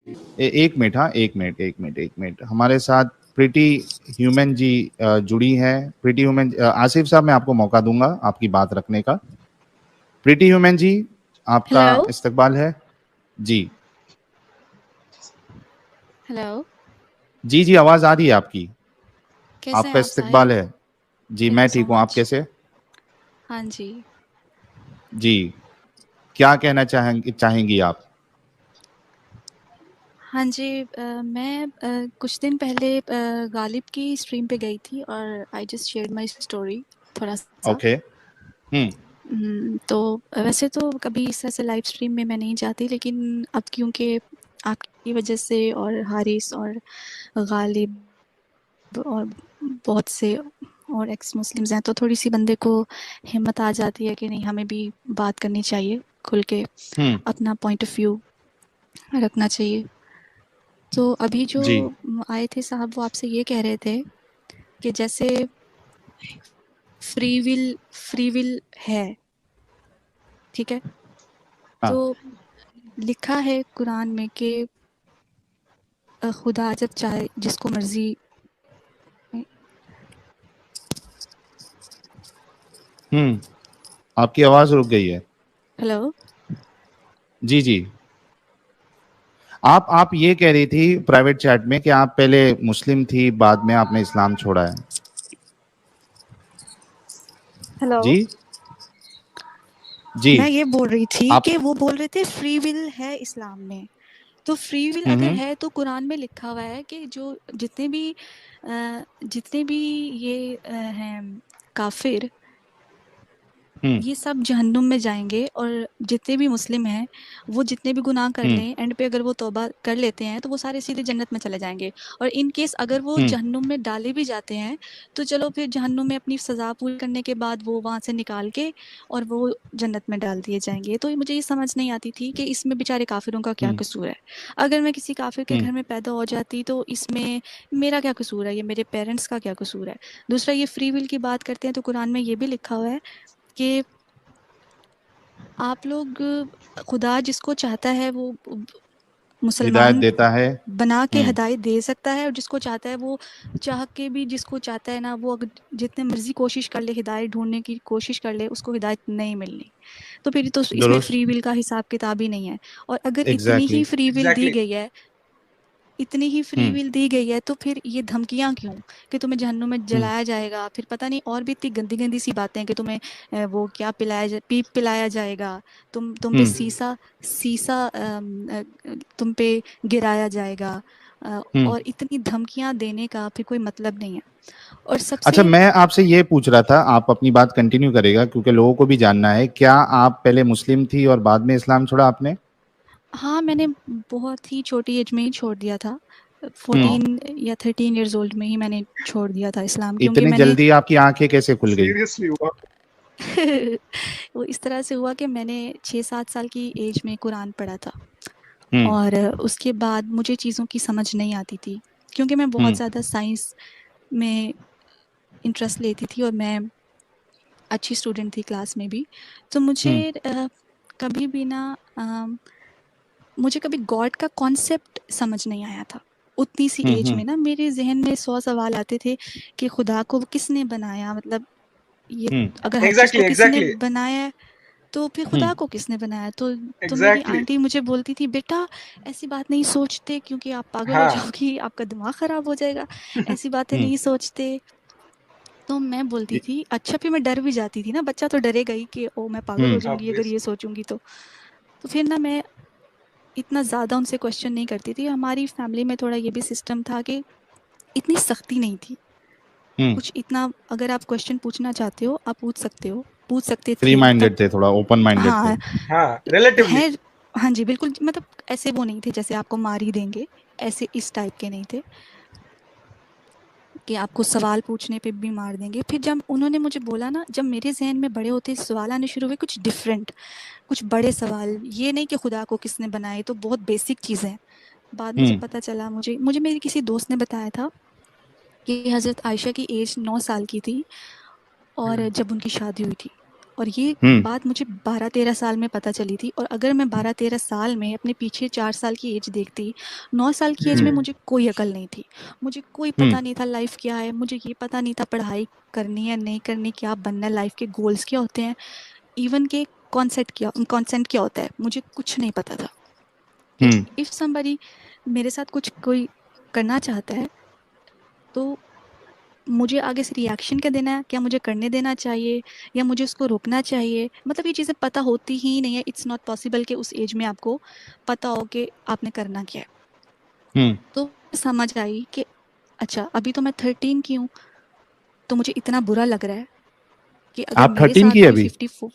एक मिनट, हाँ, एक मिनट, हमारे साथ प्रीटी ह्यूमन जी जुड़ी है। प्रीटी ह्यूमन, आसिफ साहब, मैं आपको मौका दूंगा आपकी बात रखने का। प्रीटी ह्यूमन जी, आपका हेलो इस्तकबाल है। जी हेलो। जी जी, आवाज आ रही है आपकी, कैसे हैं आपका आप साहिल? इस्तकबाल है। जी, थैंक यू मैं सो ठीक हूँ, आप मच। कैसे? हाँ जी। जी, क्या कहना चाहेंगी आप? हाँ जी, मैं कुछ दिन पहले गालिब की स्ट्रीम पे गई थी और I just shared my story थोड़ा सा। ओके। हम्म। तो वैसे तो कभी इस तरह से लाइव स्ट्रीम में मैं नहीं जाती, लेकिन अब क्योंकि आपकी वजह से और हारिस और गालिब और बहुत से और एक्स मुस्लिम्स हैं, तो थोड़ी सी बंदे को हिम्मत आ जाती है कि नहीं, हमें भी बात करनी चाहिए, खुल के हम्म। अपना पॉइंट ऑफ व्यू रखना चाहिए। तो अभी जो जी। आए थे साहब, वो आपसे ये कह रहे थे कि जैसे फ्री विल है, ठीक है, हाँ। तो लिखा है कुरान में कि खुदा जब चाहे जिसको मर्जी। आपकी आवाज रुक गई है। हेलो। जी जी, आप ये कह रही थी प्राइवेट चैट में कि आप पहले मुस्लिम थी, बाद में आपने इस्लाम छोड़ा है। हेलो। जी जी। मैं ये बोल रही थी आप। कि वो बोल रहे थे फ्री विल है इस्लाम में। तो फ्री विल अगर हम्म। है तो कुरान में लिखा हुआ है कि जो जितने भी ये हैं काफिर, हम्म। ये सब जहन्नुम में जाएंगे, और जितने भी मुस्लिम हैं वो जितने भी गुनाह कर हम्म। लें, एंड पे अगर वो तौबा कर लेते हैं तो वो सारे सीधे जन्नत में चले जाएंगे। और इन केस अगर वो हम्म। जहन्नुम में डाले भी जाते हैं तो चलो फिर जहन्नुम में अपनी सज़ा पूरी करने के बाद वो वहाँ से निकाल के और वो जन्नत में डाल दिए जाएंगे। तो मुझे ये समझ नहीं आती थी कि इसमें बेचारे काफिरों का क्या हम्म। कसूर है। अगर मैं किसी काफिर के हम्म। घर में पैदा हो जाती तो इसमें मेरा क्या कसूर है, ये मेरे पेरेंट्स का क्या कसूर है। दूसरा, ये फ्री विल की बात करते हैं तो कुरान में ये भी लिखा हुआ है कि आप लोग, खुदा जिसको चाहता है वो हिदायत मुसलमान देता है। बना के हम्म। हिदायत दे सकता है, और जिसको चाहता है वो चाह के भी, जिसको चाहता है ना, वो अगर जितने मर्जी कोशिश कर ले, हिदायत ढूंढने की कोशिश कर ले, उसको हिदायत नहीं मिलनी। तो फिर तो इसमें दुरुस्त। फ्री विल का हिसाब किताब ही नहीं है। और अगर इतनी एग्जैक्टली ही exactly. फ्री विल दी गई है, इतनी ही फ्री हम्म। विल दी गई है, तो फिर ये धमकियां क्यों कि तुम्हें जहन्नुम में हम्म। जलाया जाएगा, फिर पता नहीं और भी इतनी गंदी गंदी सी बातें हैं कि तुम्हें वो क्या पीप पिलाया जाएगा, तुम पे हम्म। सीसा सीसा तुम पे गिराया जाएगा, हम्म। और इतनी धमकियां देने का फिर कोई मतलब नहीं है। और अच्छा, सबसे मैं आपसे ये पूछ रहा था, आप अपनी बात कंटिन्यू करेगा क्योंकि लोगों को भी जानना है, क्या आप पहले मुस्लिम थी और बाद में इस्लाम छोड़ा आपने? हाँ, मैंने बहुत ही छोटी एज में ही छोड़ दिया था। हम्म। 14 या 13 इयर्स ओल्ड में ही मैंने छोड़ दिया था इस्लाम, क्योंकि इतनी मैंने जल्दी आपकी आंखें कैसे खुल गई? सीरियसली हुआ? वो इस तरह से हुआ कि मैंने 6-7 साल की एज में कुरान पढ़ा था, हम्म। और उसके बाद मुझे चीज़ों की समझ नहीं आती थी, क्योंकि मैं बहुत हम्म। ज़्यादा साइंस में इंटरेस्ट लेती थी और मैं अच्छी स्टूडेंट थी क्लास में भी। तो मुझे हम्म। कभी भी ना मुझे कभी गॉड का कॉन्सेप्ट समझ नहीं आया था। उतनी सी एज हम्म। में ना मेरे ज़हन में 100 सवाल आते थे कि खुदा को किसने बनाया, मतलब ये हम्म। अगर हर चीज़ को एग्जैक्टली किसने एग्जैक्टली बनाया है तो फिर खुदा हम्म। को किसने बनाया। तो मेरी एग्जैक्टली। आंटी मुझे बोलती थी, बेटा ऐसी बात नहीं सोचते क्योंकि आप पागल हो हाँ। जाओगी, आपका दिमाग ख़राब हो जाएगा, ऐसी बातें हम्म। नहीं सोचते। तो मैं बोलती थी अच्छा, फिर मैं डर भी जाती थी ना, बच्चा तो डरेगा ही कि ओ मैं पागल हो हम्म। जाऊंगी अगर ये ऑब्वियसली। सोचूंगी तो फिर ना मैं इतना ज़्यादा उनसे क्वेश्चन नहीं करती थी। हमारी फैमिली में थोड़ा ये भी सिस्टम था कि इतनी सख्ती नहीं थी हम्म। कुछ, इतना अगर आप क्वेश्चन पूछना चाहते हो आप पूछ सकते फ्री थे तब। माइंडेड थे, थोड़ा ओपन माइंडेड थे। हाँ हाँ, रिलेटिवली। है। हाँ जी बिल्कुल, मतलब ऐसे वो नहीं थे जैसे आपको मार ही देंगे, ऐसे इस टाइप के नहीं थे कि आपको सवाल पूछने पे भी मार देंगे। फिर जब उन्होंने मुझे बोला ना, जब मेरे जहन में बड़े होते सवाल आने शुरू हुए कुछ डिफरेंट, कुछ बड़े सवाल, ये नहीं कि खुदा को किसने बनाया, तो बहुत बेसिक चीज़ें हैं। बाद में जब हम्म। पता चला, मुझे मुझे मेरी किसी दोस्त ने बताया था कि हज़रत आयशा की एज 9 साल की थी और जब उनकी शादी हुई थी, और ये हम्म बात मुझे 12-13 साल में पता चली थी। और अगर मैं 12-13 साल में अपने पीछे 4 साल की एज देखती, 9 साल की एज में हम्म मुझे कोई अकल नहीं थी। मुझे कोई हम्म पता नहीं था लाइफ क्या है, मुझे ये पता नहीं था पढ़ाई करनी है नहीं करनी, क्या बनना है, लाइफ के गोल्स क्या होते हैं, इवन के कॉन्सेंट क्या होता है, मुझे कुछ नहीं पता था कि हम्म इफ़ समबडी मेरे साथ कुछ कोई करना चाहता है तो मुझे आगे से रिएक्शन क्या देना है, क्या मुझे करने देना चाहिए या मुझे उसको रोकना चाहिए, मतलब ये चीज़ें पता होती ही नहीं है। इट्स नॉट पॉसिबल कि उस एज में आपको पता हो कि आपने करना क्या है। हम्म। तो समझ आई कि अच्छा अभी तो मैं 13 की हूँ, तो मुझे इतना बुरा लग रहा है कि अगर आप मेरे 13 साथ की है कोई अभी? 54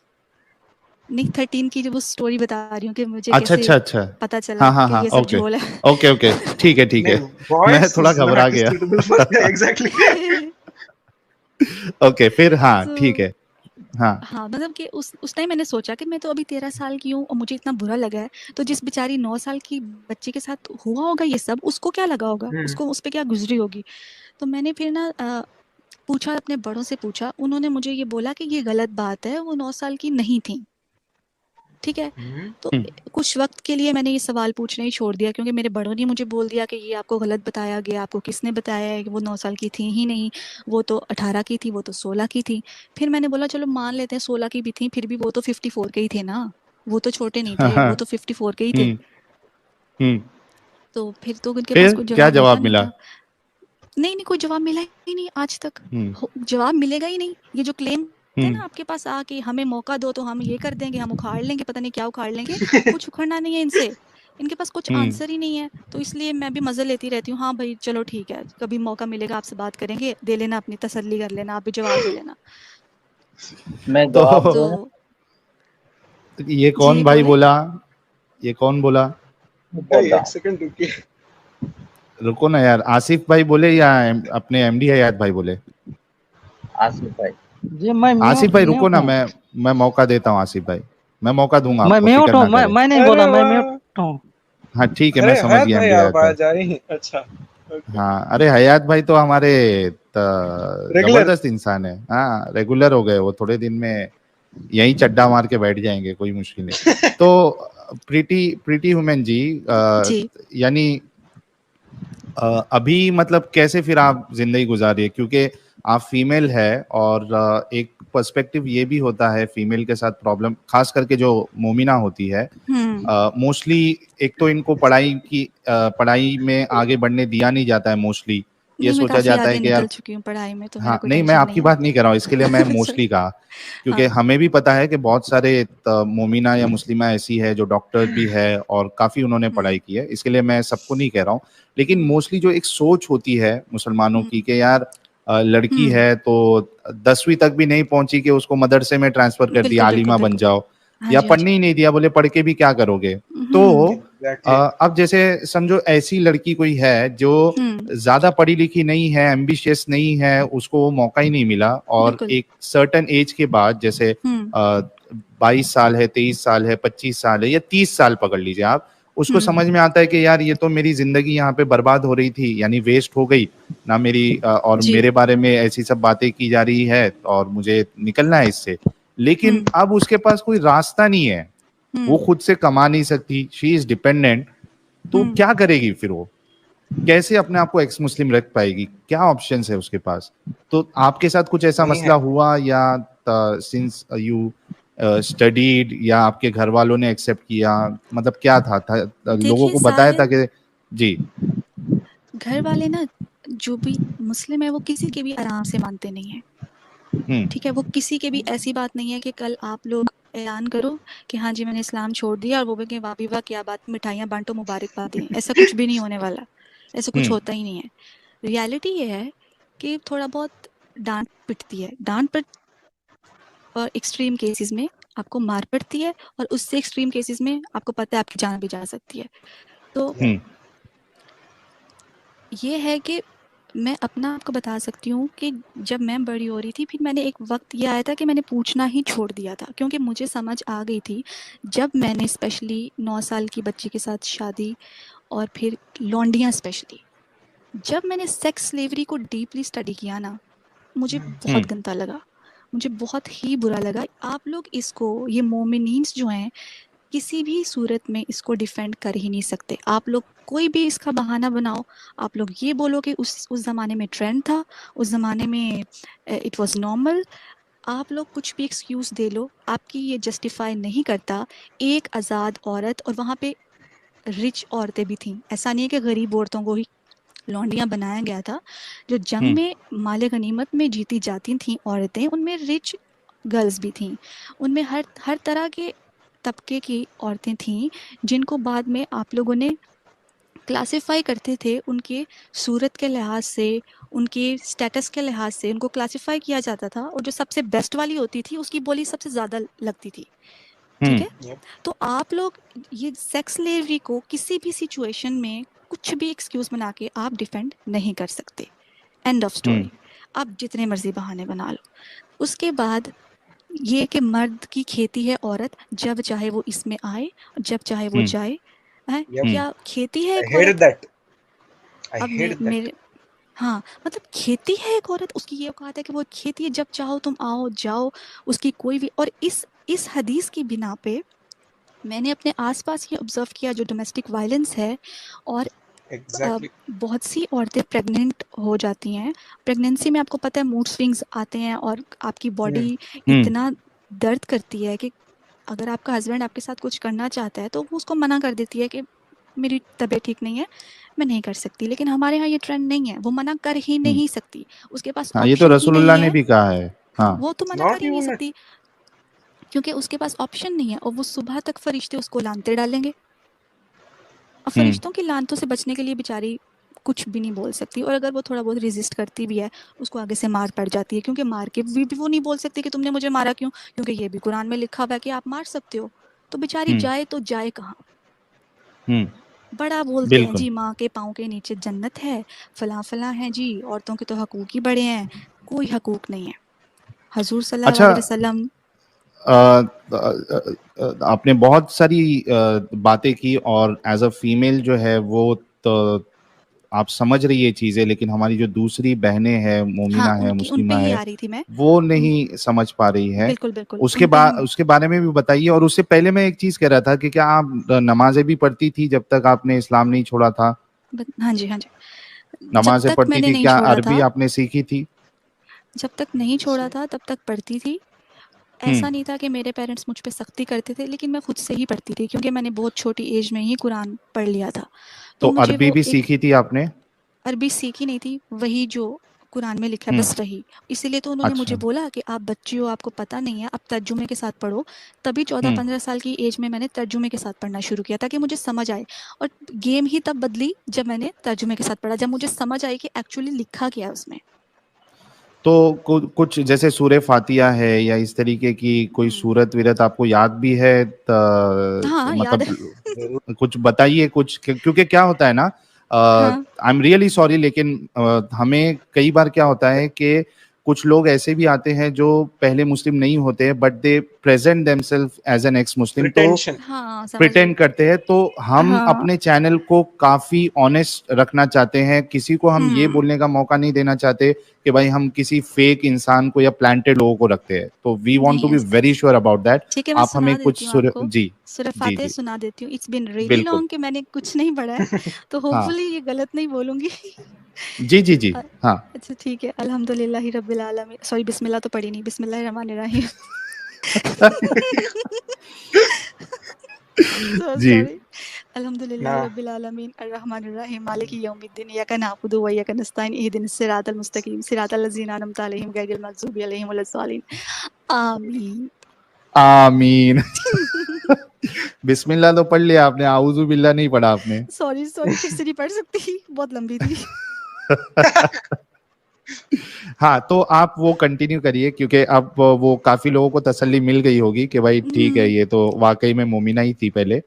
नहीं 13 की जो वो स्टोरी बता रही हूँ कि मुझे अच्छा कैसे अच्छा अच्छा। पता चला हाँ हाँ कि हाँ, ये सब ओके झोल है। ओके ओके, ठीक है ठीक नहीं, है। मैं voice थोड़ा is घबरा not गया। suitable for exactly. ओके, फिर हाँ ठीक तो है। हाँ। हाँ, मतलब कि उस टाइम मैंने सोचा कि मैं तो अभी 13 साल की हूँ और मुझे इतना बुरा लगा है, तो जिस बेचारी 9 साल की बच्ची के साथ हुआ होगा ये सब, उसको क्या लगा होगा? हम्म उसको उस पे क्या गुज़री होगी? तो मैंने फिर ना पूछा, अपने बड़ों से पूछा, उन्होंने मुझे ये बोला कि ये गलत बात है, वो 9 साल की नहीं थी। ठीक है? हम्म तो हम्म कुछ वक़्त के लिए मैंने ये सवाल पूछना ही छोड़ दिया, क्योंकि मेरे बड़ों ने मुझे बोल दिया कि ये आपको गलत बताया गया, आपको किसने बताया है कि वो 9 साल की थी ही नहीं, वो तो 18 की थी, वो तो 16 की थी। फिर मैंने बोला चलो मान लेते हैं 16 की भी थी, फिर भी वो तो 54 के ही थे ना, वो तो छोटे नहीं हाँ थे, हाँ, वो तो 54 के ही थे। हम्म हम्म। तो फिर तो उनके पास फिर कोई क्या जवाब होता जवाब नहीं मिला? था। नहीं, नहीं कोई जवाब मिला ही नहीं आज तक। हम्म जवाब मिलेगा ही नहीं। ये जो क्लेम थे हम्म ना आपके पास आके हमें मौका दो तो हम ये कर देंगे, हम उखाड़ लेंगे, पता नहीं क्या उखाड़ लेंगे, कुछ उखड़ना नहीं है इनसे। इनके पास कुछ हम्म। आंसर ही नहीं है, तो इसलिए मैं भी मज़े लेती रहती हूँ। हाँ भाई चलो ठीक है, कभी मौका मिलेगा आपसे बात करेंगे, दे लेना अपनी तसल्ली कर लेना, आप भी जवाब दे लेना। मैं तो जवाब तो दूं? ये कौन जी भाई बोले। बोला? ये कौन बोला? बोल भाई रहा एक हूँ। सेकंड रुकिए। रुको ना यार, आसिफ भाई बोले या अपने एमडी हयात भाई बोले? आसिफ भाई। जी मैं आसिफ म्यूट भाई रुको म्यूट ना, हूँ। मैं मौका देता हूँ आसिफ भाई, मैं मौका दूंगा मैं आपको, म्यूट फिक्र हूँ, ना मैं करें। मैं नहीं अरे बोला, मैं वाह! म्यूट हूँ। हाँ ठीक है, मैं अरे समझ हयात गया भाई एमडी हयात भाई। आवाज आ रही है। अच्छा, ओके। हाँ, अरे हयात भाई तो हमारे रेगुलर। जबरदस्त इंसान है। हाँ, रेगुलर हो गए वो, थोड़े दिन में यहीं चड्डा मार के बैठ जाएंगे, कोई मुश्किल नहीं। तो प्रीति प्रीति वुमेन जी, जी। यानी अभी मतलब कैसे फिर आप जिंदगी गुजार रही है, क्योंकि आप फीमेल है और एक पर्सपेक्टिव ये भी होता है फीमेल के साथ प्रॉब्लम, खास करके जो मोमिना होती है, हम्म। मोस्टली एक तो इनको पढ़ाई में आगे बढ़ने दिया नहीं जाता है मोस्टली। ये नहीं मैं सोचा काफ़ी जाता है आगे कि यार, निकल चुकी हूँ पढ़ाई में, तो मेरा हाँ कोई नहीं मैं टेंशन आपकी नहीं है। बात नहीं कर रहा हूँ, इसके लिए मैं सॉरी। मोस्टली कहा, क्योंकि हाँ। हमें भी पता है कि बहुत सारे मोमिना या मुस्लिमा ऐसी है जो डॉक्टर भी है और काफी उन्होंने हुँ, पढ़ाई की है, इसके लिए मैं सबको नहीं कह रहा हूँ। लेकिन हुँ, मोस्टली जो एक सोच होती है मुसलमानों हुँ, की कि यार लड़की हुँ। है तो 10वीं तक भी नहीं पहुंची कि उसको मदरसे में ट्रांसफर कर दिया, बिल्कुल, बिल्कुल, आलिमा बन बिल्कुल। जाओ, हाँ या जी, हाँ जी। पढ़ने ही नहीं दिया, बोले पढ़ के भी क्या करोगे। तो हुँ, एग्जैक्टली। अब जैसे समझो ऐसी लड़की कोई है जो हुँ, ज्यादा पढ़ी लिखी नहीं है, एम्बिशियस नहीं है, उसको वो मौका ही नहीं मिला, और बिल्कुल। एक सर्टेन एज के बाद जैसे हुँ, 22 साल है, 23 साल है, 25 साल है, या 30 साल पकड़ लीजिए आप, उसको हुँ, समझ में आता है कि यार ये तो मेरी जिंदगी यहाँ पे बर्बाद हो रही थी, यानी वेस्ट हो गई ना मेरी, और जी। मेरे बारे में ऐसी सब बातें की जा रही है और मुझे निकलना है इससे। लेकिन हुँ, अब उसके पास कोई रास्ता नहीं है, वो हुँ, खुद से कमा नहीं सकती, शी इज डिपेंडेंट। तो हुँ। क्या करेगी फिर वो, कैसे अपने आप को एक्स मुस्लिम रख पाएगी, क्या ऑप्शंस है उसके पास? तो आपके साथ कुछ ऐसा नहीं है। मसला हुआ, या सिंस यू स्टडीड, या आपके घर वालों ने एक्सेप्ट किया, मतलब क्या था लोगों देखिए को बताया था साहिल, कि जी? घर वाले ना जो भी मुस्लिम है वो किसी के भी आराम से मानते नहीं हैं। हम्म ठीक है? वो किसी के भी ऐसी बात नहीं है कि कल आप लोग ऐलान करो कि हाँ जी मैंने इस्लाम छोड़ दिया और वो बोलेंगे वाह भी वाह क्या बात, मिठाइयाँ बाँटो, मुबारकबाद दें। ऐसा कुछ भी नहीं होने वाला। ऐसा कुछ हम्म होता ही नहीं है। रियलिटी ये है कि थोड़ा बहुत डाँट पिटती है। डाँट पिट और एक्सट्रीम केसेस में आपको मार पड़ती है, और उससे एक्सट्रीम केसेस में आपको पता है आपकी जान भी जा सकती है। तो हम्म ये है कि मैं अपना आपको बता सकती हूँ कि जब मैं बड़ी हो रही थी, फिर मैंने एक वक़्त ये आया था कि मैंने पूछना ही छोड़ दिया था, क्योंकि मुझे समझ आ गई थी, जब मैंने स्पेशली 9 साल की बच्ची के साथ शादी, और फिर लौंडियाँ स्पेशली, जब मैंने सेक्स स्लेवरी को डीपली स्टडी किया ना, मुझे हम्म बहुत गंदा लगा। मुझे बहुत ही बुरा लगा। आप लोग इसको, ये मोमिनीन्स जो हैं, किसी भी सूरत में इसको डिफेंड कर ही नहीं सकते। आप लोग कोई भी इसका बहाना बनाओ, आप लोग ये बोलो कि उस ज़माने में ट्रेंड था, उस ज़माने में इट वाज नॉर्मल। आप लोग कुछ भी एक्सक्यूज़ दे लो, आपकी ये जस्टिफाई नहीं करता। एक आज़ाद औरत, और वहाँ पे रिच औरतें भी थीं, ऐसा नहीं है कि गरीब औरतों को ही लौंडियाँ बनाया गया था। जो जंग में माले गनीमत में जीती जाती थीं औरतें, उनमें रिच गर्ल्स भी थीं, उनमें हर तरह के तबके की औरतें थीं, जिनको बाद में आप लोगों ने क्लासिफाई करते थे उनके सूरत के लिहाज से, उनके स्टेटस के लिहाज से उनको क्लासिफाई किया जाता था, और जो सबसे बेस्ट वाली होती थी उसकी बोली सबसे ज़्यादा लगती थी। ठीक है? Yep. तो आप लोग ये सेक्स स्लेवरी को किसी भी सिचुएशन में कुछ भी एक्सक्यूज बना के आप डिफेंड नहीं कर सकते। End of story. आप जितने मर्जी बहाने बना लो। उसके बाद ये कि मर्द की खेती है औरत, जब चाहे वो इसमें आए, जब चाहे वो जाए, है Yep. या खेती है I एक hated औरत। that. I अब hated that. मेरे हाँ, मतलब खेती है एक औरत, उसकी ये औकात है कि वो खेती है, जब चाहो तुम आओ जाओ, उसकी कोई भी। और इस हदीस की बिना पे मैंने अपने आसपास ये ऑब्जर्व किया, जो डोमेस्टिक वायलेंस है, और Exactly. बहुत सी औरतें प्रेग्नेंट हो जाती हैं। प्रेगनेंसी में आपको पता है मूड स्विंग्स आते हैं, और आपकी बॉडी इतना दर्द करती है कि अगर आपका हस्बैंड आपके साथ कुछ करना चाहता है तो वो उसको मना कर देती है कि मेरी तबीयत ठीक नहीं है, मैं नहीं कर सकती। लेकिन हमारे यहाँ ये ट्रेंड नहीं है, वो मना कर ही नहीं सकती, उसके पास हाँ, ये तो ऑप्शन ही नहीं रसूलुल्लाह ने है। भी कहा है। हाँ, हाँ, वो तो It's मना not कर ही नहीं even a सकती, क्योंकि उसके पास ऑप्शन नहीं है, और वो सुबह तक फरिश्ते उसको लानते डालेंगे। और फरिश्तों की लानतों से बचने के लिए बेचारी कुछ भी नहीं बोल सकती, और अगर वो थोड़ा बहुत रेजिस्ट करती भी है, उसको आगे से मार पड़ जाती है, क्योंकि मार के भी वो नहीं बोल सकती कि तुमने मुझे मारा क्यों, क्योंकि ये भी कुरान में लिखा हुआ है कि आप मार सकते हो। तो बेचारी जाए तो जाए कहाँ। बड़ा बोलते हैं बिल्कुल। जी, माँ के पाँव के नीचे जन्नत है, फला फला है जी, औरतों के तो हकूक ही बड़े हैं। कोई हकूक नहीं है। हजूर सल्लल्लाहु अच्छा, अलैहि वसल्लम। आपने बहुत सारी बातें की, और एज अ फीमेल जो है वो तो आप समझ रही है चीजें, लेकिन हमारी जो दूसरी बहनें हैं, हाँ, मोमिना है, उन पे मुस्लिमा ही है, आ रही थी मैं। वो नहीं समझ पा रही है। बिल्कुल बिल्कुल, उन पे ही। उसके बारे में भी बताइए। और उससे पहले मैं एक चीज कह रहा था कि क्या आप नमाजें भी पढ़ती थी जब तक आपने इस्लाम नहीं छोड़ा था? हाँ जी, हाँ जी। जब नमाजें तक पढ़ती मैंने थी, नहीं क्या छोड़ा अरबी था, आपने सीखी थी? जब तक नहीं छोड़ा था तब तक पढ़ती थी। ऐसा नहीं था कि मेरे पेरेंट्स मुझ पे सख्ती करते थे, लेकिन मैं खुद से ही पढ़ती थी, क्योंकि मैंने बहुत छोटी एज में ही कुरान पढ़ लिया था। तो तो मुझे अरबी वो भी एक सीखी थी आपने? अरबी सीखी नहीं थी, वही जो कुरान में लिखा है बस वही। इसीलिए तो उन्होंने मुझे अच्छा। बोला कि आप बच्ची हो, आपको पता नहीं है, आप तर्जुमे के साथ पढ़ो। तभी 14-15 साल की एज में मैंने तर्जुमे के साथ पढ़ना शुरू किया, ताकि मुझे समझ आए। और गेम ही तब बदली जब मैंने तर्जुमे के साथ पढ़ा, जब मुझे समझ आई कि एक्चुअली लिखा क्या है उसमें। तो कुछ जैसे सूरे फातिहा है या इस तरीके की कोई सूरत वीरत आपको याद भी है? हाँ, याद है। मतलब कुछ बताइए कुछ, क्योंकि क्या होता है ना, हाँ, आई एम रियली सॉरी, लेकिन हमें कई बार क्या होता है कि कुछ लोग ऐसे भी आते हैं जो पहले मुस्लिम नहीं होते, but they present themselves as an ex Muslim, तो pretension. हाँ, समझ गई। प्रिटेंड करते हैं। तो हम हाँ। अपने चैनल को काफी ऑनेस्ट रखना चाहते हैं, किसी को हम ये बोलने का मौका नहीं देना चाहते कि भाई हम किसी फेक इंसान को या प्लांटेड लोगों को रखते हैं। तो वी वांट टू नहीं बी ऐसा। Very sure about that. ठीक है, मैं आप हमें सुना कुछ देती हूँ आपको। जी सूरह जी फातिहा जी सुना देती हूँ। इट्स बीन रियली बिल्कुल। लॉन्ग कि मैंने कुछ नहीं पढ़ा है, तो हाँ होपफुली ये गलत नहीं बोलूंगी। जी जी जी। अ, हाँ अच्छा ठीक है। अल्हम्दुलिल्लाहि रब्बिल आलमीन, सॉरी बिस्मिल्लाह तो पढ़ी नहीं, बिस्मिल्लाहिर रहमानिर रहीम। सो जी सॉरी। अल्हम्दुलिल्लाहि Nah. रब्बिल आलमीन अर्रहमानिर रहीम मालिकि यौमिद्दीन इय्याका नअबुदु व इय्याका नस्तईन इहदिनस सिरातल मुस्तकीम सिरातल लज़ीना अनअमता अलैहिम गैरिल मग़ज़ूबि अलैहिम वलद्दालिन। आमीन। आमीन। बिस्मिल्लाह तो पढ़ लिया आपने, आऊज़ु बिल्लाह नहीं पढ़ा आपने। सॉरी सॉरी, फिर से नहीं पढ़ सकती, बहुत लंबी थी। हाँ, तो आप वो कंटिन्यू करिए, क्योंकि अब वो काफी लोगों को तसल्ली मिल गई होगी कि भाई ठीक है, ये तो वाकई में मोमिना ही थी पहले,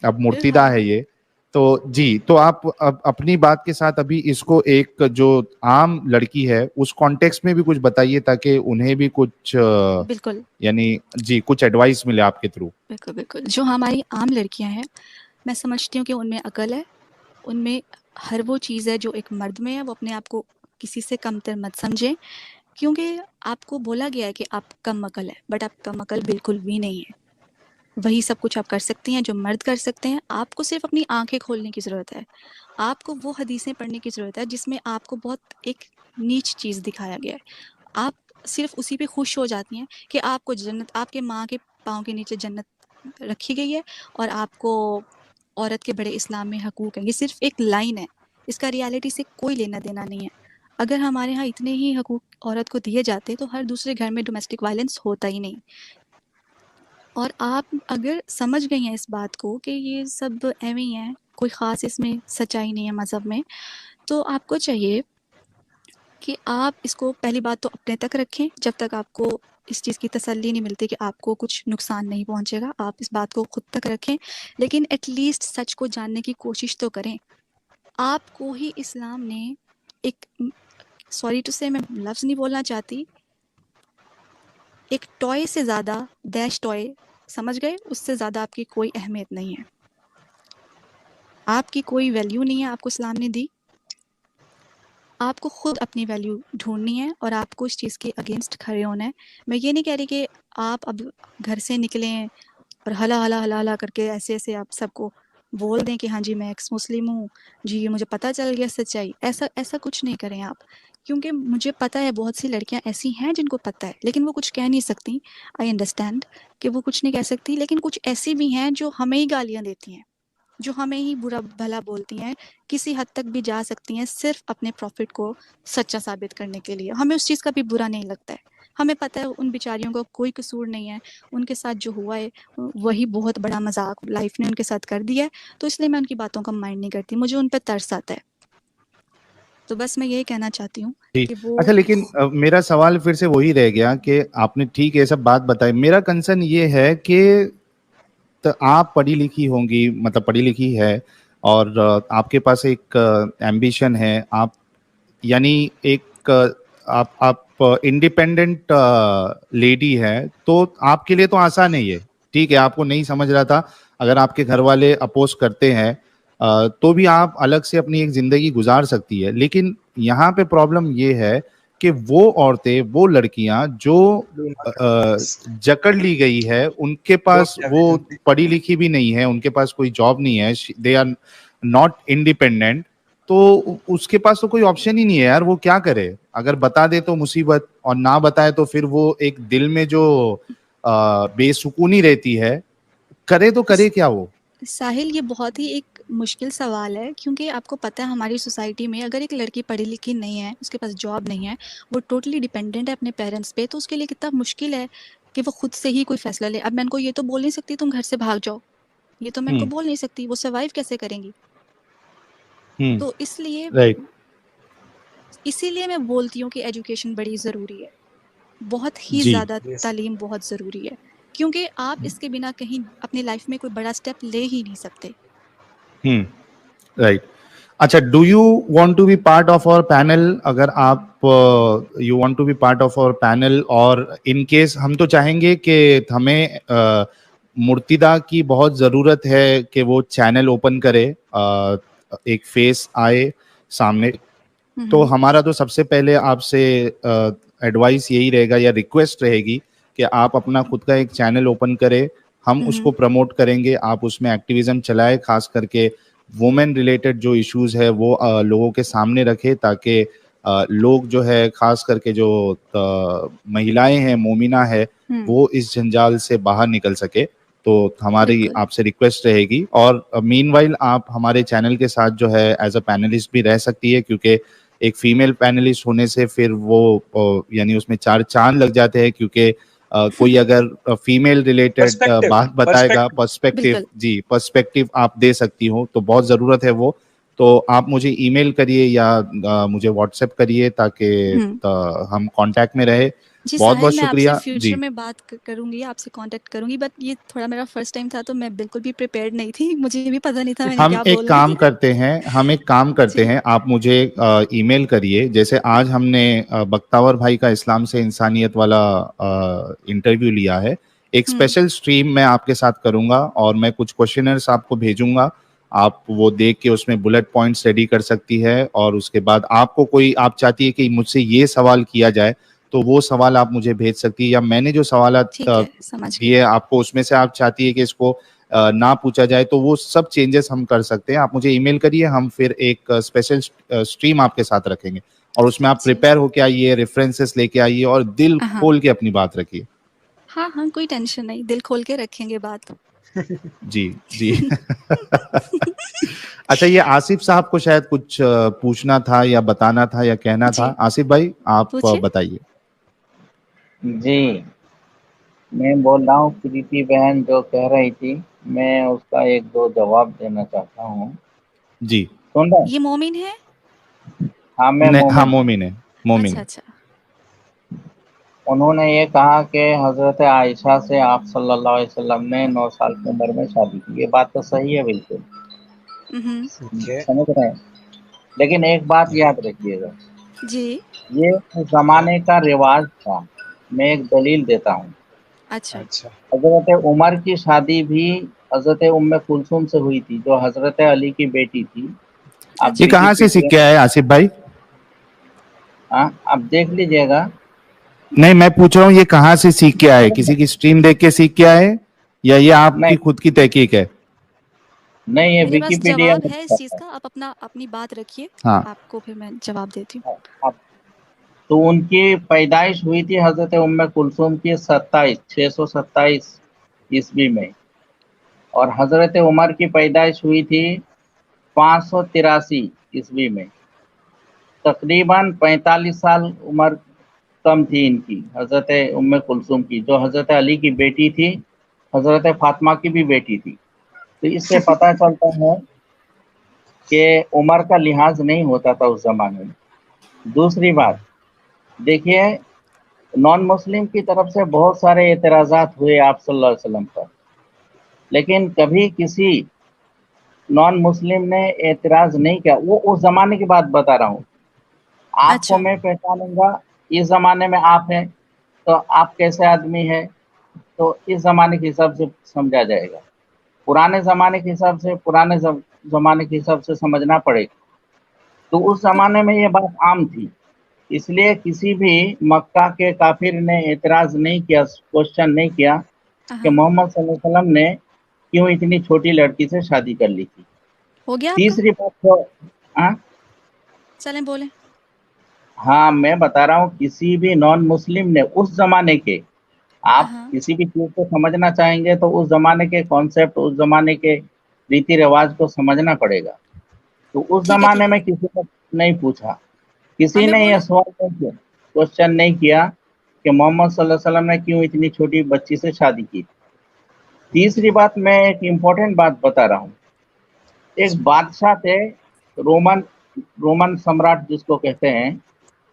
अब मुर्तिदा है हाँ। ये। तो जी, तो आप अब अपनी बात के साथ अभी इसको एक जो आम लड़की है उस कॉन्टेक्स्ट में भी कुछ बताइए, ताकि उन्हें भी कुछ बिल्कुल यानी जी कुछ एडवाइस मिले आपके थ्रू। बिल्कुल बिल्कुल। जो हमारी आम लड़कियां हैं, मैं समझती हूँ कि उनमें अकल है, उनमें हर वो चीज़ है जो एक मर्द में है। वो अपने आप को किसी से कमतर मत समझें, क्योंकि आपको बोला गया है कि आप कम अकल है, बट आप कम अकल बिल्कुल भी नहीं है। वही सब कुछ आप कर सकती हैं जो मर्द कर सकते हैं। आपको सिर्फ अपनी आंखें खोलने की ज़रूरत है। आपको वो हदीसें पढ़ने की ज़रूरत है जिसमें आपको बहुत एक नीच चीज़ दिखाया गया है। आप सिर्फ उसी पे खुश हो जाती हैं कि आपको जन्नत, आपके माँ के पाँव के नीचे जन्नत रखी गई है और आपको औरत के बड़े इस्लाम में हकूक़ हैं। ये सिर्फ एक लाइन है, इसका रियलिटी से कोई लेना देना नहीं है। अगर हमारे यहाँ इतने ही हकूक़ औरत को दिए जाते तो हर दूसरे घर में डोमेस्टिक वायलेंस होता ही नहीं। और आप अगर समझ गई हैं इस बात को कि ये सब ऐਵੇਂ ही है, कोई ख़ास इसमें सच्चाई नहीं है मज़हब में, तो आपको चाहिए कि आप इसको पहली बात तो अपने तक रखें। जब तक आपको इस चीज़ की तसल्ली नहीं मिलती कि आपको कुछ नुकसान नहीं पहुंचेगा, आप इस बात को खुद तक रखें। लेकिन एटलीस्ट सच को जानने की कोशिश तो करें। आपको ही इस्लाम ने एक, सॉरी टू से मैं लफ्ज़ नहीं बोलना चाहती, एक टॉय से ज़्यादा, डैश टॉय, समझ गए, उससे ज़्यादा आपकी कोई अहमियत नहीं है। आपकी कोई वैल्यू नहीं है, आपको इस्लाम ने दी। आपको खुद अपनी वैल्यू ढूंढनी है और आपको इस चीज़ के अगेंस्ट खड़े होना है। मैं ये नहीं कह रही कि आप अब घर से निकलें और हला हला हला हला करके ऐसे ऐसे आप सबको बोल दें कि हाँ जी मैं एक्स मुस्लिम हूँ जी, ये मुझे पता चल गया सच्चाई। ऐसा ऐसा कुछ नहीं करें आप, क्योंकि मुझे पता है बहुत सी लड़कियां ऐसी हैं जिनको पता है लेकिन वो कुछ कह नहीं सकती। आई अंडरस्टैंड कि वो कुछ नहीं कह सकती, लेकिन कुछ ऐसी भी हैं जो हमें ही गालियाँ देती हैं, जो हमें ही बुरा भला बोलती हैं, किसी हद तक भी जा सकती हैं सिर्फ अपने प्रॉफिट को सच्चा साबित करने के लिए। हमें उस चीज़ का भी बुरा नहीं लगता है। हमें पता है उन बेचारियों का कोई कसूर नहीं है, उनके साथ जो हुआ है वही बहुत बड़ा मजाक लाइफ ने उनके साथ कर दिया है, तो इसलिए मैं उनकी बातों का माइंड नहीं करती, मुझे उन पर तरस आता है। तो बस मैं यही कहना चाहती हूँ कि वो अच्छा, लेकिन मेरा सवाल फिर से वही रह गया कि आपने ठीक है सब बात बताई, मेरा कंसर्न ये है कि तो आप पढ़ी लिखी होंगी, मतलब पढ़ी लिखी है और आपके पास एक एम्बिशन है, आप यानी एक आप इंडिपेंडेंट लेडी है, तो आपके लिए तो आसान है ये, ठीक है, आपको नहीं समझ रहा था, अगर आपके घर वाले अपोज करते हैं तो भी आप अलग से अपनी एक जिंदगी गुजार सकती है। लेकिन यहाँ पे प्रॉब्लम ये है कि वो औरतें, वो लड़कियां जो जकड़ ली गई है, उनके पास वो पढ़ी लिखी भी नहीं है, उनके पास कोई जॉब नहीं है, दे आर नॉट इंडिपेंडेंट, तो उसके पास तो कोई ऑप्शन ही नहीं है यार, वो क्या करे? अगर बता दे तो मुसीबत, और ना बताए तो फिर वो एक दिल में जो बेसुकूनी रहती है, करे तो करे क्या वो? साहिल, ये बहुत ही एक मुश्किल सवाल है, क्योंकि आपको पता है हमारी सोसाइटी में अगर एक लड़की पढ़ी लिखी नहीं है, उसके पास जॉब नहीं है, वो टोटली डिपेंडेंट है अपने पेरेंट्स पे, तो उसके लिए कितना मुश्किल है कि वो खुद से ही कोई फैसला ले। अब मैं उनको ये तो बोल नहीं सकती तुम घर से भाग जाओ, ये तो मैं उनको बोल नहीं सकती, वो सर्वाइव कैसे करेंगी? तो इसलिए राइट, इसीलिए मैं बोलती हूँ कि एजुकेशन बड़ी ज़रूरी है, बहुत ही जी, ज़्यादा तालीम बहुत ज़रूरी है, क्योंकि आप इसके बिना कहीं अपनी लाइफ में कोई बड़ा स्टेप ले ही नहीं सकते। राइट। अच्छा, do you want to be part of our panel? अगर आप you want to be part of our panel, और इन केस हम तो चाहेंगे कि हमें मुर्तिदा की बहुत ज़रूरत है कि वो चैनल ओपन करे, एक फेस आए सामने, तो हमारा तो सबसे पहले आपसे एडवाइस यही रहेगा या रिक्वेस्ट रहेगी कि आप अपना खुद का एक चैनल ओपन करें, हम उसको प्रमोट करेंगे, आप उसमें एक्टिविज्म चलाए, खास करके वुमेन रिलेटेड जो इश्यूज है वो लोगों के सामने रखे, ताकि लोग जो है, खास करके जो महिलाएं हैं, मोमिना है, वो इस जंजाल से बाहर निकल सके। तो हमारी आपसे रिक्वेस्ट रहेगी, और मीनवाइल आप हमारे चैनल के साथ जो है एज अ पैनलिस्ट भी रह सकती है, क्योंकि एक फीमेल पैनलिस्ट होने से फिर वो यानी उसमें 4 चांद लग जाते हैं, क्योंकि कोई अगर फीमेल रिलेटेड बात बताएगा, पर्सपेक्टिव, जी, पर्सपेक्टिव आप दे सकती हो, तो बहुत ज़रूरत है वो। तो आप मुझे ईमेल करिए या मुझे व्हाट्सएप करिए, ताकि हम कांटेक्ट में रहे। जी बहुत बहुत साहिल, मैं शुक्रिया आपसे जी। फ्यूचर में बात करूंगी, आपसे कांटेक्ट करूंगी, बट ये थोड़ा मेरा फर्स्ट टाइम था, तो मैं बिल्कुल भी प्रिपेयर्ड नहीं थी, मुझे भी पता नहीं था मैंने हम क्या एक बोलना काम है। करते हैं, आप मुझे ईमेल करिए, जैसे आज हमने बख्तावर भाई का इस्लाम से इंसानियत वाला इंटरव्यू लिया है, एक स्पेशल स्ट्रीम मैं आपके साथ करूंगा, और मैं कुछ क्वेश्चनर्स आपको भेजूंगा, आप वो देख के उसमें बुलेट पॉइंट्स रेडी कर सकती है, और उसके बाद आपको कोई, आप चाहती है कि मुझसे ये सवाल किया जाए, तो वो सवाल आप मुझे भेज सकती है, या मैंने जो सवाल ठीक है, समझ गई। दिए आपको उसमें से आप चाहती है कि इसको ना पूछा जाए, तो वो सब चेंजेस हम कर सकते हैं। आप मुझे ईमेल करिए, हम फिर एक स्पेशल स्ट्रीम आपके साथ रखेंगे और उसमें आप जी। प्रिपेयर होके आइए, रेफरेंसेस लेके आइए और दिल हाँ। खोल के अपनी बात रखिए। हाँ, हाँ, कोई टेंशन नहीं, दिल खोल के रखेंगे बात। जी जी। अच्छा, ये आसिफ साहब को शायद कुछ पूछना था या बताना था या कहना जी। था। आसिफ भाई आप पूछिए। बताइए। जी, मैं बोल रहा हूँ प्रीति बहन जो कह रही थी, मैं उसका एक दो जवाब देना चाहता हूँ। जी। सुन रहे हैं? ये मोमिन है? हाँ, मैं हाँ, मोमिन। मोमिन है, मोमिन अच्छा, है। अच्छा। उन्होंने ये कहा कि हजरत आयशा से आप सल्लल्लाहु अलैहि वसल्लम ने 9 साल की उम्र में शादी की। ये बात तो सही है बिल्कुल, ओके। समझ रहे हैं। लेकिन एक बात याद रखिएगा, जी। ये उस जमाने का रिवाज था। मैं एक दलील देता हूँ। अच्छा। अच्छा। हजरत उमर की शादी भी हजरत उम्मे कुलसुम से हुई थी, जो हजरत अली की बेटी थी। आप अच्छा। ये कहाँ से सीख के आए आसिफ भाई? हाँ, आप देख लीजिएगा। नहीं, मैं पूछ रहा हूँ ये कहाँ से सीख के आए? किसी की स्ट्रीम देख के सीख के आए या ये आपकी नहीं खुद की तहकीक है? नहीं, ये मेरे पास विकिपीडिया जवाब में है इस लिखा चीज़ था। का, आप अपनी बात रखिए, हाँ। आपको फिर मैं जवाब देती हूँ। हाँ, तो उनकी पैदाइश हुई थी हजरत उम्मे कुलसुम की 627 ईस्वी में, और हजरत उमर की पैदाइश हुई थी 583 ईस्वी में। तकरीबन 45 साल उम्र कम थी इनकी, हजरत उम्मे कुलसुम की, जो हजरत अली की बेटी थी, हजरत फातिमा की भी बेटी थी। तो इससे पता चलता है कि उम्र का लिहाज नहीं होता था उस जमाने में। दूसरी बात देखिए, नॉन मुस्लिम की तरफ से बहुत सारे एतराज़ात हुए आप सल्लल्लाहु अलैहि वसल्लम पर, लेकिन कभी किसी नॉन मुस्लिम ने एतराज़ नहीं किया। वो उस जमाने की बात बता रहा हूँ। आपको अच्छा। मैं पहचानूंगा, इस जमाने में आप हैं तो आप कैसे आदमी हैं, तो इस जमाने के हिसाब से समझा जाएगा। पुराने जमाने के हिसाब से, पुराने जमाने के हिसाब से समझना पड़ेगा। तो उस तो जमाने में ये बात आम थी, इसलिए किसी भी मक्का के काफिर ने एतराज नहीं किया, क्वेश्चन नहीं किया कि हाँ। मोहम्मद सल्लल्लाहु अलैहि वसल्लम ने क्यों इतनी छोटी लड़की से शादी कर ली थी। हो गया आपका? तीसरी बात तो हाँ, चलें बोलें। हाँ, मैं बता रहा हूँ, किसी भी नॉन मुस्लिम ने उस जमाने के, आप हाँ। किसी भी चीज को समझना चाहेंगे तो उस जमाने के कॉन्सेप्ट, उस जमाने के रीति रिवाज को समझना पड़ेगा। तो उस ठीक है, जमाने ठीक है। में किसी ने नहीं पूछा, अब किसी मैं ने बोलूं? यह सवाल नहीं किया, क्वेश्चन नहीं किया कि मोहम्मद सल्लल्लाहु अलैहि वसल्लम ने क्यों इतनी छोटी बच्ची से शादी की। तीसरी बात, मैं एक इम्पोर्टेंट बात बता रहा हूँ। एक बादशाह थे, रोमन रोमन सम्राट जिसको कहते हैं,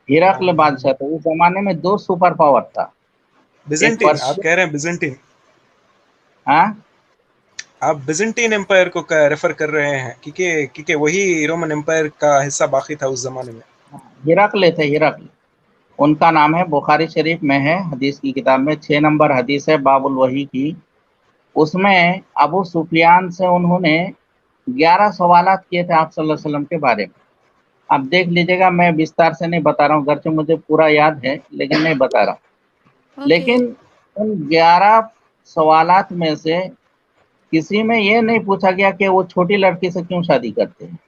हिरकल बादशाह थे। उस जमाने में दो सुपर पावर था, एक बिजेंटीन, आप पर्शिया। कह रहे हैं बिजेंटीन? हाँ, आप बिजेंटीन एम्पायर को रेफर कर रहे हैं, क्योंकि वही रोमन एम्पायर का हिस्सा बाकी था उस जमाने में। हिरकल थे, हिरकल उनका नाम है। बुखारी शरीफ में है, हदीस की किताब में 6 नंबर हदीस है बाबुल वही की। उसमें अबू सुफियान से उन्होंने 11 सवालात किए थे आप सल्लल्लाहु अलैहि वसल्लम के बारे में। आप देख लीजिएगा, मैं विस्तार से नहीं बता रहा हूँ, घर से मुझे पूरा याद है लेकिन नहीं बता रहा हूँ। ओके। लेकिन उन 11 सवालात में से किसी में ये नहीं पूछा गया कि वो छोटी लड़की से क्यों शादी करते हैं।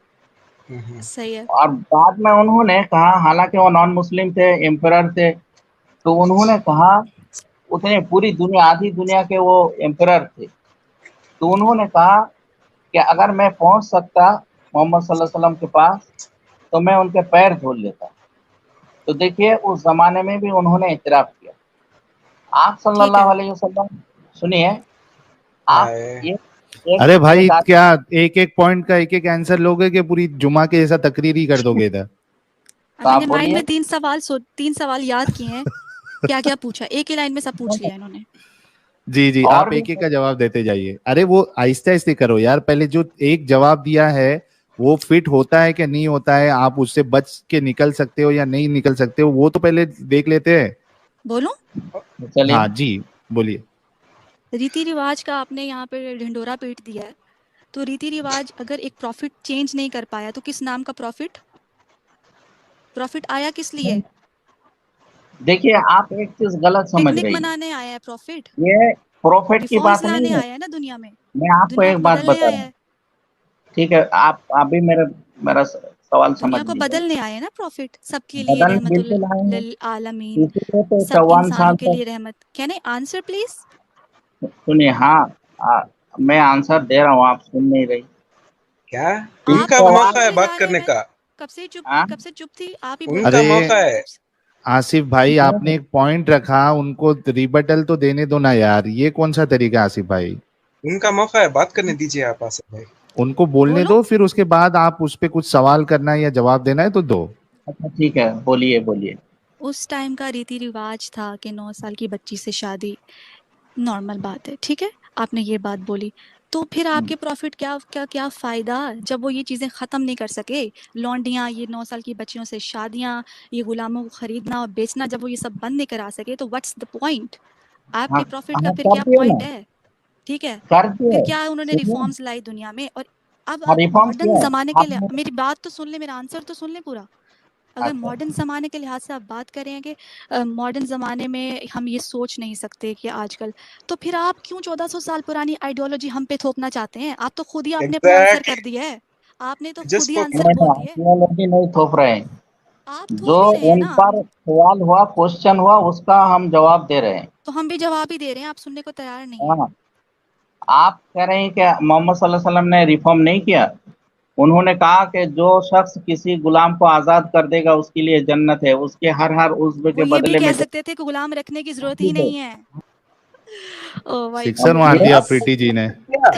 सही है। और बाद में उन्होंने कहा, हालांकि वो नॉन मुस्लिम थे, एम्परर थे, तो उन्होंने कहा, उतने पूरी दुनिया, आधी दुनिया के वो एम्परर थे, तो उन्होंने कहा कि अगर मैं पहुंच सकता मोहम्मद सल्लल्लाहु अलैहि वसल्लम के पास तो मैं उनके पैर धो लेता। तो देखिए, उस जमाने में भी उन्होंने इतराफ किया। आप ठीक सल्लल्लाहु है। अलैहि वसल्लम, सुनिए, आप हाय। एक अरे एक भाई, एक क्या एक एक पॉइंट का एक एक आंसर लोगे कि पूरी जुमा के जैसा तकरीर ही कर दोगे इधर? तो आप मैंने माइंड बोलिए। में 3 सवाल याद किए हैं। क्या क्या पूछा, एक ही लाइन में सब पूछ लिया इन्होंने। जी जी, और आप भी एक एक का जवाब देते जाइए। अरे वो आहिस्ते आहिस्ते करो यार, पहले जो एक जवाब दिया है वो फिट होता है कि नहीं होता है, आप उससे बच के निकल सकते हो या नहीं निकल सकते हो, वो तो पहले देख लेते हैं। बोलूं? चलिए। हाँ जी, बोलिए। रीति रिवाज का आपने यहाँ पे ढिंडोरा पीट दिया है। तो रीति रिवाज अगर एक प्रॉफिट चेंज नहीं कर पाया तो किस नाम का प्रॉफिट? प्रॉफिट आया किस लिए? देखिए आप एक चीज गलत समझ पिकनिक रही, मनाने आया है प्रॉफिट, ये प्रॉफिट की रिफॉर्म्स बात नहीं लाने है। आया है ना दुनिया में, मैं आपको दुनिया एक को बात बदलने बता रहा आया हूँ, है, ठीक है, आप अभी मेरा सवाल समझ दुनिया को लीजिए। बदलने आया है ना प्रॉफिट, सबके लिए बदल रहमतुल बिल्कुल आए हैं, लिल आलमीन, इसीलिए तो सब 54 इंसानों साल के तक। लिए रहमत। Can I answer please? सुनिए, हाँ, मैं आंसर दे रहा हूँ, आप सुन नहीं रही। क्या आप उनका क्यों सवाल, मौका है बोले बात जा रहे हैं? करने मैं का, कब से चुप थी, आप ही बोल उनका रहे अरे हैं मौका है। कब से? आसिफ भाई, आपने एक पॉइंट रखा, उनको रिबटल तो देने दो ना यार, ये कौन सा तरीका है आसिफ भाई? उनका मौका है, बात करने दीजिए आप आसिफ भाई। उनको बोलने बोलो। दो, फिर उसके बाद आप उस पे कुछ सवाल करना है या जवाब देना है तो दो। अच्छा ठीक है, बोलिए बोलिए। उस टाइम का रीति रिवाज था कि 9 साल की बच्ची से शादी नॉर्मल बात है, ठीक है, आपने ये बात बोली, तो फिर आपके प्रॉफिट क्या फ़ायदा जब वो ये चीज़ें ख़त्म नहीं कर सके? लौंडियाँ, ये 9 साल की बच्चियों से शादियाँ, ये गुलामों को ख़रीदना और बेचना, जब वो ये सब बंद नहीं करा सके तो व्हाट्स द पॉइंट? आपके हाँ प्रॉफिट का हाँ, फिर कर क्या दिए पॉइंट ना, है? ठीक है, कर फिर दिए। क्या उन्होंने सुनिए, रिफॉर्म्स लाई दुनिया में? और अब हाँ आप रिफॉर्म्स मॉडर्न किया ज़माने के लिए, आपने। मेरी बात तो सुन ले, मेरा आंसर तो सुन ले पूरा। अगर अच्छा, मॉडर्न ज़माने के लिहाज से आप बात करें कि मॉडर्न ज़माने में हम ये सोच नहीं सकते कि आजकल, तो फिर आप क्यों 1400 साल पुरानी आइडियोलॉजी हम पे थोपना चाहते हैं? आप तो खुद ही आपने अपना आंसर एग्जैक्ट कर दिया है, आपने तो खुद जस्ट ही स्पोकन। आंसर नहीं बोल ना, दिया है, आइडियोलॉजी नहीं थोप रहे हैं, आप जो थोप ही रहे हैं उन ना, पर सवाल हुआ, क्वेश्चन हुआ, उसका हम जवाब दे रहे हैं। तो हम भी जवाब ही दे रहे हैं, आप सुनने को तैयार नहीं है। हाँ, आप कह रहे हैं कि मोहम्मद सल्लल्लाहु अलैहि वसल्लम ने रिफॉर्म नहीं किया। उन्होंने कहा कि जो शख्स किसी गुलाम को आजाद कर देगा उसके लिए जन्नत है, उसके हर उज्व वो के ये भी बदले कह में सकते थे कि गुलाम रखने की ज़रूरत ही जन्नत है। नहीं है। ओह माय सिक्सर अब मार ये दिया गॉडनेस। प्रीति जी ने। क्या